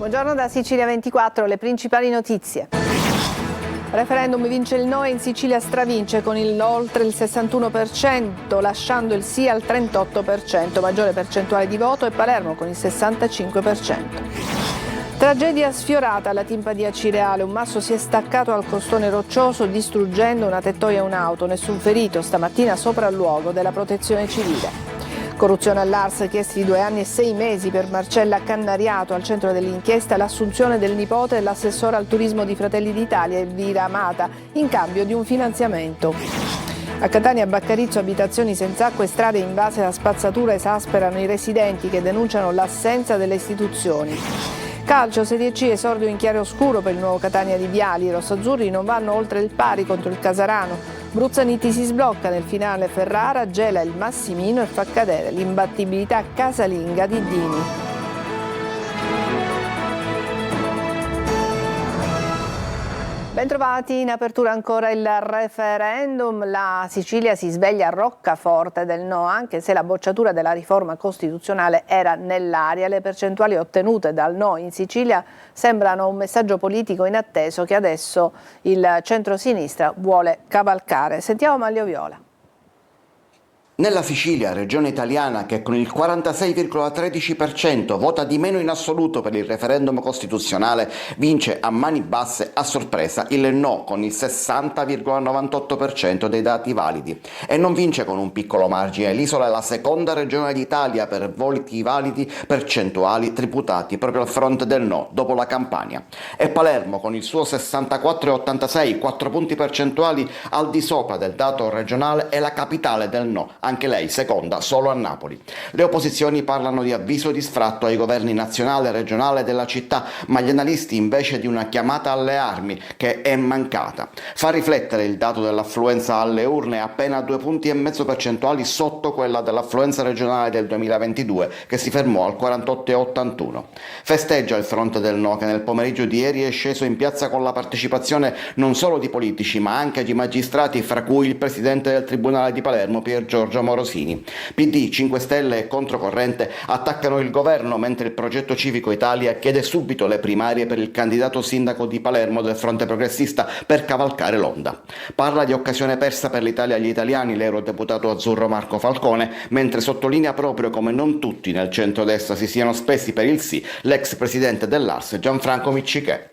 Buongiorno da Sicilia 24, le principali notizie. Referendum vince il no e in Sicilia stravince con oltre il 61%, lasciando il sì al 38%, maggiore percentuale di voto, e Palermo con il 65%. Tragedia sfiorata alla Timpa di Acireale, un masso si è staccato al costone roccioso distruggendo una tettoia e un'auto, nessun ferito, stamattina sopralluogo della Protezione Civile. Corruzione all'Ars, chiesti di 2 anni e 6 mesi per Marcella Cannariato, al centro dell'inchiesta l'assunzione del nipote dell'assessore al turismo di Fratelli d'Italia, Elvira Amata, in cambio di un finanziamento. A Catania Baccarizzo abitazioni senza acqua e strade invase da spazzatura esasperano i residenti che denunciano l'assenza delle istituzioni. Calcio, Serie C, esordio in chiaroscuro per il nuovo Catania di Viali. I rossazzurri non vanno oltre il pari contro il Casarano. Bruzzaniti si sblocca nel finale, Ferrara gela il Massimino e fa cadere l'imbattibilità casalinga di Dini. Bentrovati, in apertura ancora il referendum. La Sicilia si sveglia a roccaforte del no, anche se la bocciatura della riforma costituzionale era nell'aria. Le percentuali ottenute dal no in Sicilia sembrano un messaggio politico inatteso che adesso il centrosinistra vuole cavalcare. Sentiamo Maglio Viola. Nella Sicilia, regione italiana che con il 46,13% vota di meno in assoluto per il referendum costituzionale, vince a mani basse a sorpresa il no con il 60,98% dei dati validi. E non vince con un piccolo margine. L'isola è la seconda regione d'Italia per voti validi percentuali tributati proprio al fronte del no, dopo la Campania. E Palermo con il suo 64,86, 4 punti percentuali al di sopra del dato regionale, è la capitale del no, anche lei seconda solo a Napoli. Le opposizioni parlano di avviso di sfratto ai governi nazionale e regionale della città, ma gli analisti invece di una chiamata alle armi che è mancata. Fa riflettere il dato dell'affluenza alle urne, appena 2,5 punti percentuali sotto quella dell'affluenza regionale del 2022, che si fermò al 48,81. Festeggia il fronte del no, che nel pomeriggio di ieri è sceso in piazza con la partecipazione non solo di politici ma anche di magistrati, fra cui il presidente del Tribunale di Palermo Pier Giorgio Morosini. PD, 5 Stelle e Controcorrente attaccano il governo, mentre il Progetto Civico Italia chiede subito le primarie per il candidato sindaco di Palermo del Fronte Progressista per cavalcare l'onda. Parla di occasione persa per l'Italia e gli italiani l'eurodeputato azzurro Marco Falcone, mentre sottolinea proprio come non tutti nel centrodestra si siano spesi per il sì l'ex presidente dell'Ars Gianfranco Miccichè.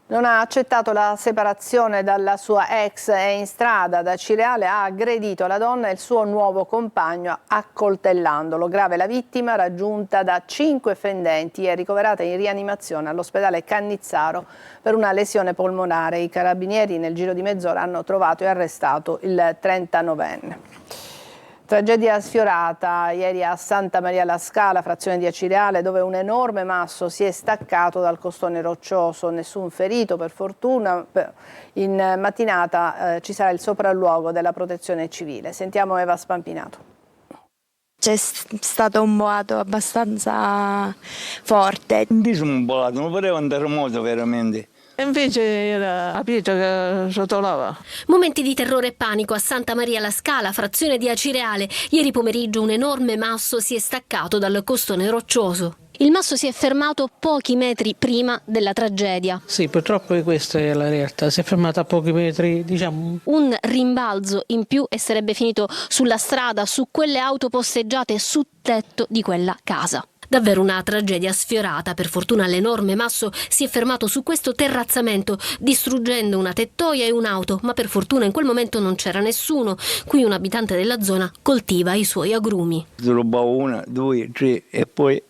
Non ha accettato la separazione dalla sua ex e in strada da Cireale ha aggredito la donna e il suo nuovo compagno accoltellandolo. Grave la vittima, raggiunta da 5 fendenti e ricoverata in rianimazione all'ospedale Cannizzaro per una lesione polmonare. I carabinieri nel giro di mezz'ora hanno trovato e arrestato il 39enne. Tragedia sfiorata ieri a Santa Maria la Scala, frazione di Acireale, dove un enorme masso si è staccato dal costone roccioso. Nessun ferito per fortuna. In mattinata ci sarà il sopralluogo della Protezione Civile. Sentiamo Eva Spampinato. C'è stato un boato abbastanza forte. Un boato, non voleva un terremoto veramente. E invece era la pietra che rotolava. Momenti di terrore e panico a Santa Maria la Scala, frazione di Acireale. Ieri pomeriggio un enorme masso si è staccato dal costone roccioso. Il masso si è fermato pochi metri prima della tragedia. Sì, purtroppo questa è la realtà. Si è fermata a pochi metri, diciamo. Un rimbalzo in più e sarebbe finito sulla strada, su quelle auto posteggiate, sul tetto di quella casa. Davvero una tragedia sfiorata. Per fortuna l'enorme masso si è fermato su questo terrazzamento, distruggendo una tettoia e un'auto, ma per fortuna in quel momento non c'era nessuno. Qui un abitante della zona coltiva i suoi agrumi. Rubavo 1, 2, 3 e poi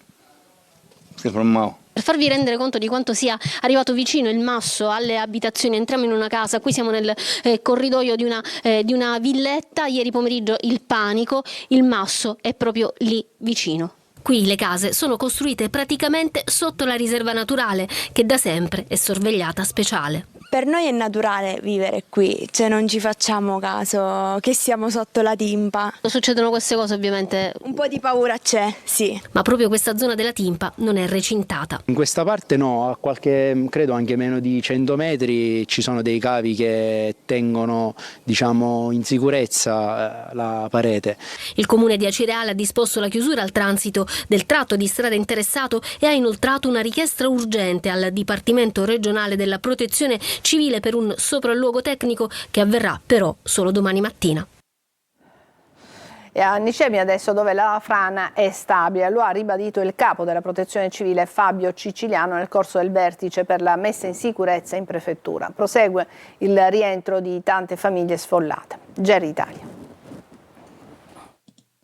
si fermava. Per farvi rendere conto di quanto sia arrivato vicino il masso alle abitazioni, entriamo in una casa, qui siamo nel corridoio di una villetta. Ieri pomeriggio il panico, il masso è proprio lì vicino. Qui le case sono costruite praticamente sotto la riserva naturale, che da sempre è sorvegliata speciale. Per noi è naturale vivere qui, cioè non ci facciamo caso che siamo sotto la timpa. Succedono queste cose ovviamente, Un po' di paura c'è, sì. ma proprio questa zona della Timpa non è recintata. In questa parte no, a qualche, credo anche meno di 100 metri ci sono dei cavi che tengono, diciamo, in sicurezza la parete. Il comune di Acireale ha disposto la chiusura al transito del tratto di strada interessato e ha inoltrato una richiesta urgente al Dipartimento regionale della Protezione Civile per un sopralluogo tecnico che avverrà però solo domani mattina. E a Nicemi adesso, dove la frana è stabile, lo ha ribadito il capo della Protezione Civile Fabio Ciciliano nel corso del vertice per la messa in sicurezza in prefettura. Prosegue il rientro di tante famiglie sfollate. Geri Italia.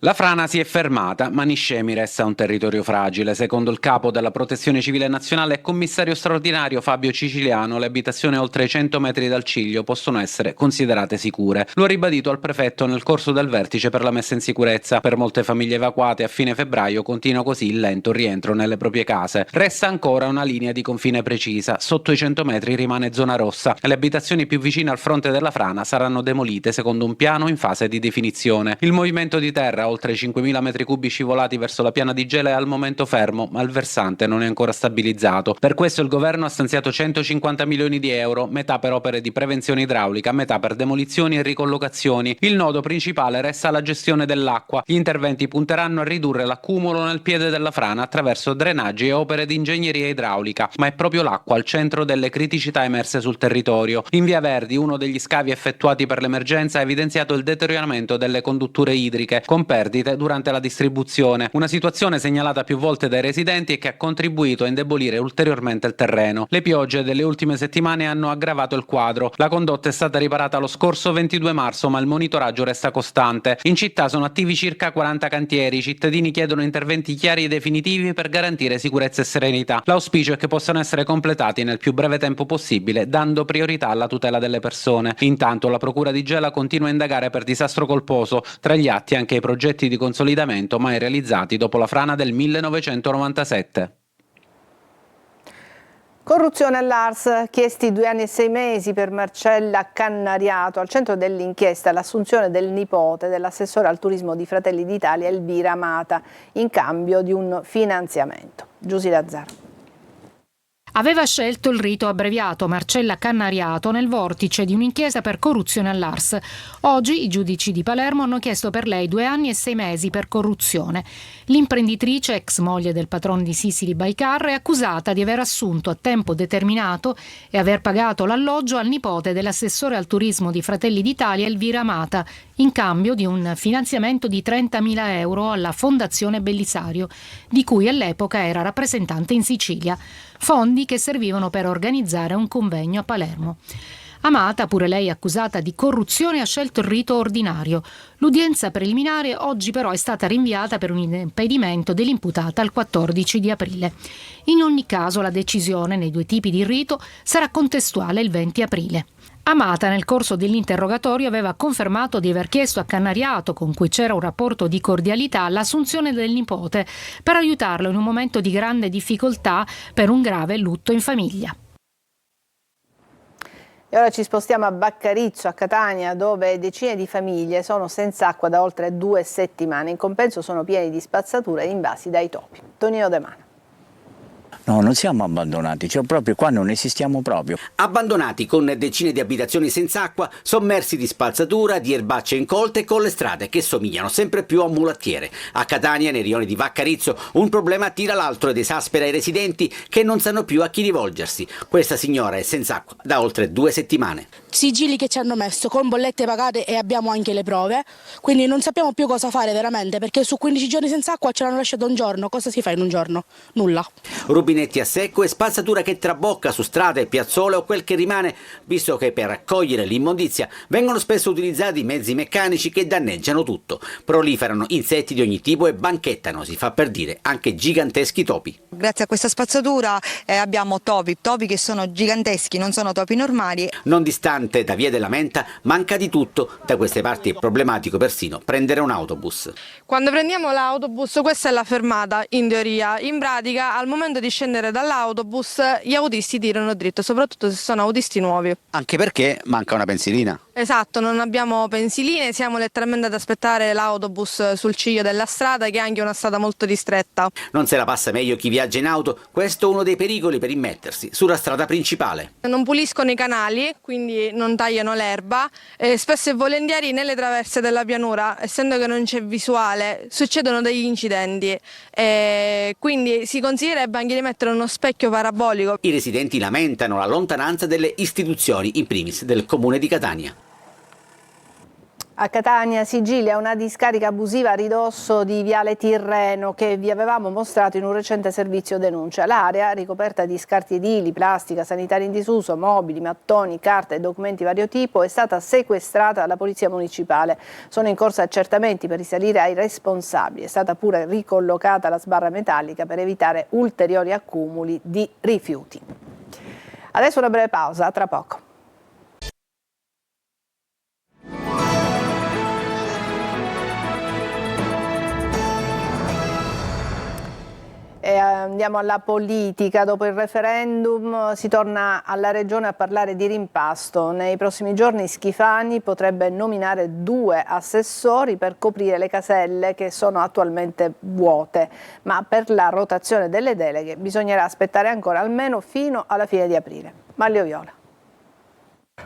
La frana si è fermata, ma Niscemi resta un territorio fragile. Secondo il capo della Protezione Civile Nazionale e commissario straordinario Fabio Ciciliano, le abitazioni oltre i 100 metri dal ciglio possono essere considerate sicure. Lo ha ribadito al prefetto nel corso del vertice per la messa in sicurezza. Per molte famiglie evacuate a fine febbraio continua così il lento rientro nelle proprie case. Resta ancora una linea di confine precisa. Sotto i 100 metri rimane zona rossa. Le abitazioni più vicine al fronte della frana saranno demolite secondo un piano in fase di definizione. Il movimento di terra oltre 5.000 metri cubi scivolati verso la piana di Gela è al momento fermo, ma il versante non è ancora stabilizzato. Per questo il governo ha stanziato 150 milioni di euro, metà per opere di prevenzione idraulica, metà per demolizioni e ricollocazioni. Il nodo principale resta la gestione dell'acqua. Gli interventi punteranno a ridurre l'accumulo nel piede della frana attraverso drenaggi e opere di ingegneria idraulica, ma è proprio l'acqua al centro delle criticità emerse sul territorio. In Via Verdi, uno degli scavi effettuati per l'emergenza ha evidenziato il deterioramento delle condutture idriche, con perdite durante la distribuzione, una situazione segnalata più volte dai residenti e che ha contribuito a indebolire ulteriormente il terreno. Le piogge delle ultime settimane hanno aggravato il quadro. La condotta è stata riparata lo scorso 22 marzo, ma il monitoraggio resta costante. In città sono attivi circa 40 cantieri. I cittadini chiedono interventi chiari e definitivi per garantire sicurezza e serenità. L'auspicio è che possano essere completati nel più breve tempo possibile, dando priorità alla tutela delle persone. Intanto la Procura di Gela continua a indagare per disastro colposo, tra gli atti anche i progetti di consolidamento mai realizzati dopo la frana del 1997. Corruzione all'ARS, chiesti 2 anni e 6 mesi per Marcella Cannariato. Al centro dell'inchiesta l'assunzione del nipote dell'assessore al turismo di Fratelli d'Italia Elvira Amata in cambio di un finanziamento. Giusy Lazzaro. Aveva scelto il rito abbreviato Marcella Cannariato nel vortice di un'inchiesta per corruzione all'ARS. Oggi i giudici di Palermo hanno chiesto per lei 2 anni e 6 mesi per corruzione. L'imprenditrice, ex moglie del patron di Sicily Bycar, è accusata di aver assunto a tempo determinato e aver pagato l'alloggio al nipote dell'assessore al turismo di Fratelli d'Italia Elvira Amata in cambio di un finanziamento di 30.000 euro alla Fondazione Bellisario, di cui all'epoca era rappresentante in Sicilia. Fondi che servivano per organizzare un convegno a Palermo. Amata, pure lei accusata di corruzione, ha scelto il rito ordinario. L'udienza preliminare oggi però è stata rinviata per un impedimento dell'imputata al 14 di aprile. In ogni caso la decisione nei 2 tipi di rito sarà contestuale il 20 aprile. Amata nel corso dell'interrogatorio aveva confermato di aver chiesto a Cannariato, con cui c'era un rapporto di cordialità, l'assunzione del nipote per aiutarlo in un momento di grande difficoltà per un grave lutto in famiglia. E ora ci spostiamo a Baccarizzo, a Catania, dove decine di famiglie sono senza acqua da oltre 2 settimane. In compenso sono pieni di spazzatura e invasi dai topi. Tonino De Mano. No, non siamo abbandonati, cioè proprio qua non esistiamo proprio. Abbandonati con decine di abitazioni senza acqua, sommersi di spazzatura, di erbacce incolte e con le strade che somigliano sempre più a mulattiere. A Catania, nei rioni di Baccarizzo, un problema tira l'altro ed esaspera i residenti che non sanno più a chi rivolgersi. Questa signora è senza acqua da oltre 2 settimane. Sigilli che ci hanno messo con bollette pagate e abbiamo anche le prove, quindi non sappiamo più cosa fare veramente, perché su 15 giorni senza acqua ce l'hanno lasciato un giorno. Cosa si fa in un giorno? Nulla. Rubinetti a secco e spazzatura che trabocca su strade, piazzole o quel che rimane, visto che per raccogliere l'immondizia vengono spesso utilizzati mezzi meccanici che danneggiano tutto. Proliferano insetti di ogni tipo e banchettano, si fa per dire, anche giganteschi topi. Grazie a questa spazzatura abbiamo topi che sono giganteschi, non sono topi normali. Non distante da Via della Menta manca di tutto. Da queste parti è problematico persino prendere un autobus. Quando prendiamo l'autobus, questa è la fermata in teoria. In pratica al momento di scegliere scendere dall'autobus gli autisti tirano dritto, soprattutto se sono autisti nuovi. Anche perché manca una pensilina. Esatto, non abbiamo pensiline, siamo letteralmente ad aspettare l'autobus sul ciglio della strada, che è anche una strada molto ristretta. Non se la passa meglio chi viaggia in auto, questo è uno dei pericoli per immettersi sulla strada principale. Non puliscono i canali, quindi non tagliano l'erba, spesso e volentieri nelle traverse della pianura, essendo che non c'è visuale, succedono degli incidenti, quindi si consiglierebbe anche di mettere uno specchio parabolico. I residenti lamentano la lontananza delle istituzioni, in primis del comune di Catania. A Catania, Sicilia, una discarica abusiva a ridosso di Viale Tirreno che vi avevamo mostrato in un recente servizio denuncia. L'area, ricoperta di scarti edili, plastica, sanitari in disuso, mobili, mattoni, carte e documenti vario tipo, è stata sequestrata dalla Polizia Municipale. Sono in corso accertamenti per risalire ai responsabili. È stata pure ricollocata la sbarra metallica per evitare ulteriori accumuli di rifiuti. Adesso una breve pausa, tra poco. E andiamo alla politica. Dopo il referendum si torna alla Regione a parlare di rimpasto. Nei prossimi giorni Schifani potrebbe nominare 2 assessori per coprire le caselle che sono attualmente vuote, ma per la rotazione delle deleghe bisognerà aspettare ancora almeno fino alla fine di aprile. Maglio Viola.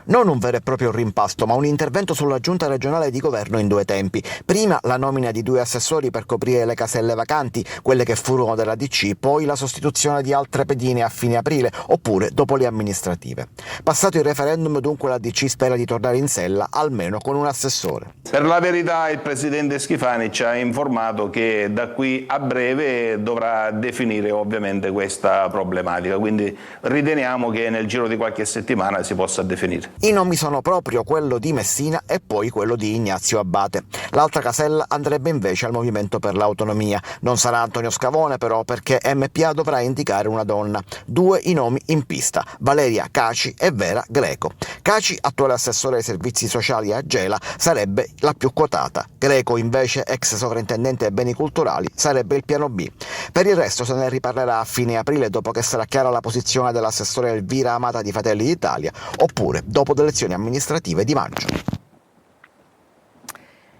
Non un vero e proprio rimpasto, ma un intervento sulla giunta regionale di governo in 2 tempi. Prima la nomina di 2 assessori per coprire le caselle vacanti, quelle che furono della DC, poi la sostituzione di altre pedine a fine aprile, oppure dopo le amministrative. Passato il referendum, dunque, la DC spera di tornare in sella almeno con un assessore. Per la verità il presidente Schifani ci ha informato che da qui a breve dovrà definire ovviamente questa problematica, quindi riteniamo che nel giro di qualche settimana si possa definire. I nomi sono proprio quello di Messina e poi quello di Ignazio Abbate. L'altra casella andrebbe invece al Movimento per l'Autonomia. Non sarà Antonio Scavone però, perché MPA dovrà indicare una donna. 2 i nomi in pista: Valeria Caci e Vera Greco. Caci, attuale assessore ai servizi sociali a Gela, sarebbe la più quotata. Greco invece, ex sovrintendente ai beni culturali, sarebbe il piano B. Per il resto se ne riparlerà a fine aprile, dopo che sarà chiara la posizione dell'assessore Elvira Amata di Fratelli d'Italia, oppure dopo le elezioni amministrative di maggio.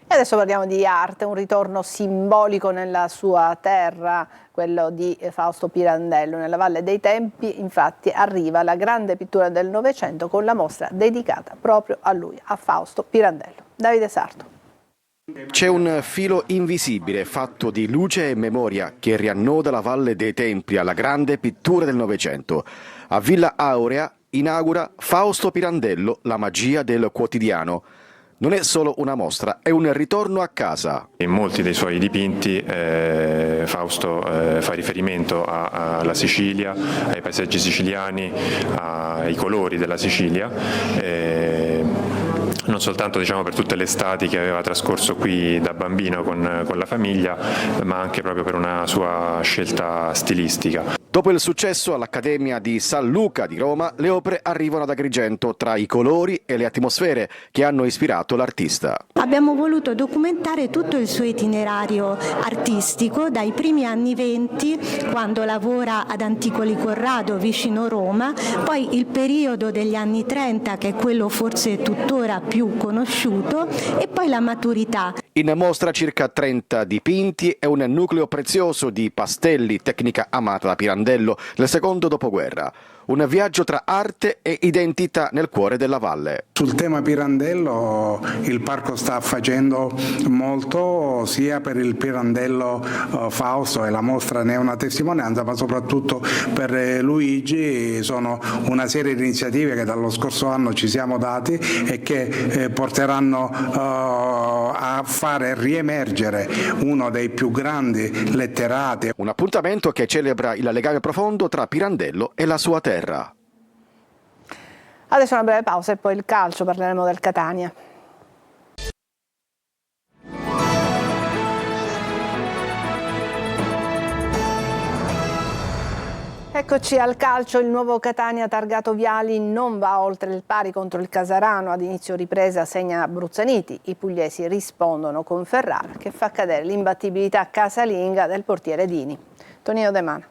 E adesso parliamo di arte, un ritorno simbolico nella sua terra, quello di Fausto Pirandello. Nella Valle dei Tempii infatti arriva la grande pittura del Novecento con la mostra dedicata proprio a lui, a Fausto Pirandello. Davide Sarto. C'è un filo invisibile fatto di luce e memoria che riannoda la Valle dei Tempii alla grande pittura del Novecento. A Villa Aurea inaugura Fausto Pirandello, la magia del quotidiano. Non è solo una mostra, è un ritorno a casa. In molti dei suoi dipinti Fausto fa riferimento alla Sicilia, ai paesaggi siciliani, ai colori della Sicilia. Non soltanto per tutte le estati che aveva trascorso qui da bambino con la famiglia, ma anche proprio per una sua scelta stilistica. Dopo il successo all'Accademia di San Luca di Roma, le opere arrivano ad Agrigento tra i colori e le atmosfere che hanno ispirato l'artista. Abbiamo voluto documentare tutto il suo itinerario artistico dai primi anni 20, quando lavora ad Anticoli Corrado vicino Roma, poi il periodo degli anni 30, che è quello forse tuttora più conosciuto, e poi la maturità. In mostra circa 30 dipinti e un nucleo prezioso di pastelli, tecnica amata da Pirandello nel secondo dopoguerra. Un viaggio tra arte e identità nel cuore della valle. Sul tema Pirandello il parco sta facendo molto, sia per il Pirandello Fausto, e la mostra ne è una testimonianza, ma soprattutto per Luigi. Sono una serie di iniziative che dallo scorso anno ci siamo dati e che porteranno a fare riemergere uno dei più grandi letterati. Un appuntamento che celebra il legame profondo tra Pirandello e la sua terra. Adesso una breve pausa e poi il calcio, parleremo del Catania. Eccoci al calcio. Il nuovo Catania targato Viali non va oltre il pari contro il Casarano. Ad inizio ripresa segna Bruzzaniti. I pugliesi rispondono con Ferrara, che fa cadere l'imbattibilità casalinga del portiere Dini. Tonino De Mana.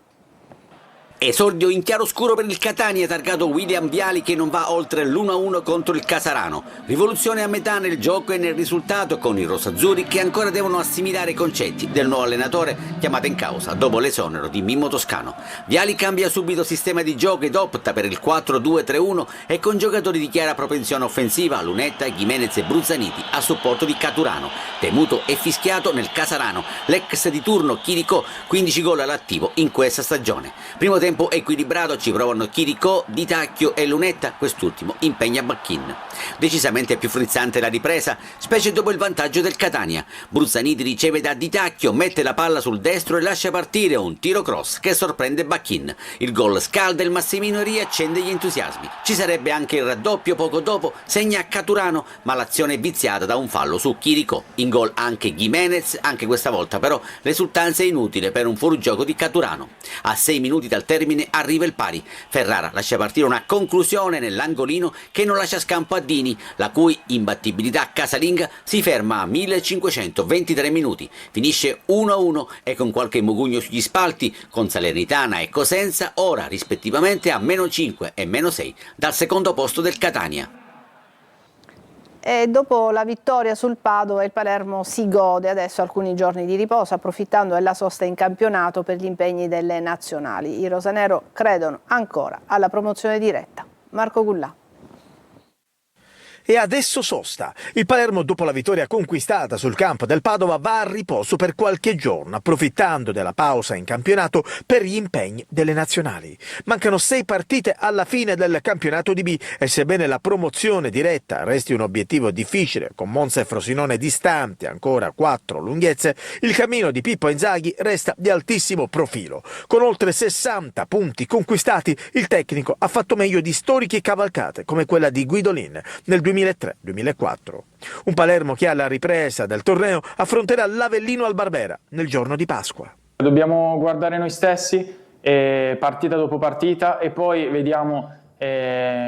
Esordio in chiaroscuro per il Catania, targato William Viali, che non va oltre l'1-1 contro il Casarano. Rivoluzione a metà nel gioco e nel risultato, con i rosazzurri che ancora devono assimilare i concetti del nuovo allenatore chiamato in causa dopo l'esonero di Mimmo Toscano. Viali cambia subito sistema di gioco ed opta per il 4-2-3-1 e con giocatori di chiara propensione offensiva, Lunetta, Gimenez e Bruzzaniti a supporto di Caturano. Temuto e fischiato nel Casarano, l'ex di turno Chirico, 15 gol all'attivo in questa stagione. Primo tempo equilibrato, ci provano Chirico, Di Tacchio e Lunetta, quest'ultimo impegna Bacchin. Decisamente più frizzante la ripresa, specie dopo il vantaggio del Catania. Bruzzaniti riceve da Di Tacchio, mette la palla sul destro e lascia partire un tiro cross che sorprende Bacchin. Il gol scalda il Massimino e riaccende gli entusiasmi. Ci sarebbe anche il raddoppio poco dopo, segna Caturano, ma l'azione è viziata da un fallo su Chirico. In gol anche Gimenez, anche questa volta però l'esultanza è inutile per un fuorigioco di Caturano. A 6 minuti dal termine arriva il pari. Ferrara lascia partire una conclusione nell'angolino che non lascia scampo a Dini, la cui imbattibilità casalinga si ferma a 1523 minuti. Finisce 1-1 e con qualche mugugno sugli spalti, con Salernitana e Cosenza ora rispettivamente a -5 e -6 dal secondo posto del Catania. E dopo la vittoria sul Padova, il Palermo si gode adesso alcuni giorni di riposo, approfittando della sosta in campionato per gli impegni delle nazionali. I rosanero credono ancora alla promozione diretta. Marco Gullà. E adesso sosta. Il Palermo, dopo la vittoria conquistata sul campo del Padova, va a riposo per qualche giorno, approfittando della pausa in campionato per gli impegni delle nazionali. Mancano 6 partite alla fine del campionato di B e sebbene la promozione diretta resti un obiettivo difficile, con Monza e Frosinone distanti ancora 4 lunghezze, il cammino di Pippo Inzaghi resta di altissimo profilo. Con oltre 60 punti conquistati, il tecnico ha fatto meglio di storiche cavalcate come quella di Guidolin nel 2003-2004. Un Palermo che alla ripresa del torneo affronterà l'Avellino al Barbera nel giorno di Pasqua. Dobbiamo guardare noi stessi partita dopo partita e poi vediamo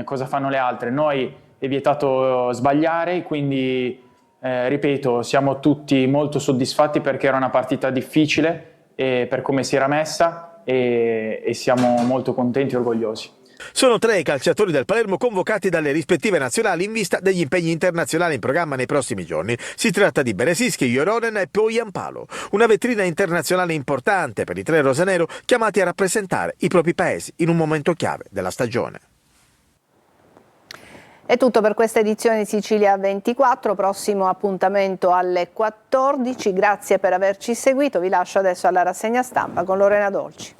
cosa fanno le altre. Noi è vietato sbagliare, quindi ripeto, siamo tutti molto soddisfatti perché era una partita difficile per come si era messa e siamo molto contenti e orgogliosi. Sono 3 i calciatori del Palermo convocati dalle rispettive nazionali in vista degli impegni internazionali in programma nei prossimi giorni. Si tratta di Beresischi, Joronen e Poyampalo. Una vetrina internazionale importante per i 3 rosanero chiamati a rappresentare i propri paesi in un momento chiave della stagione. È tutto per questa edizione di Sicilia 24, prossimo appuntamento alle 14. Grazie per averci seguito, vi lascio adesso alla rassegna stampa con Lorena Dolci.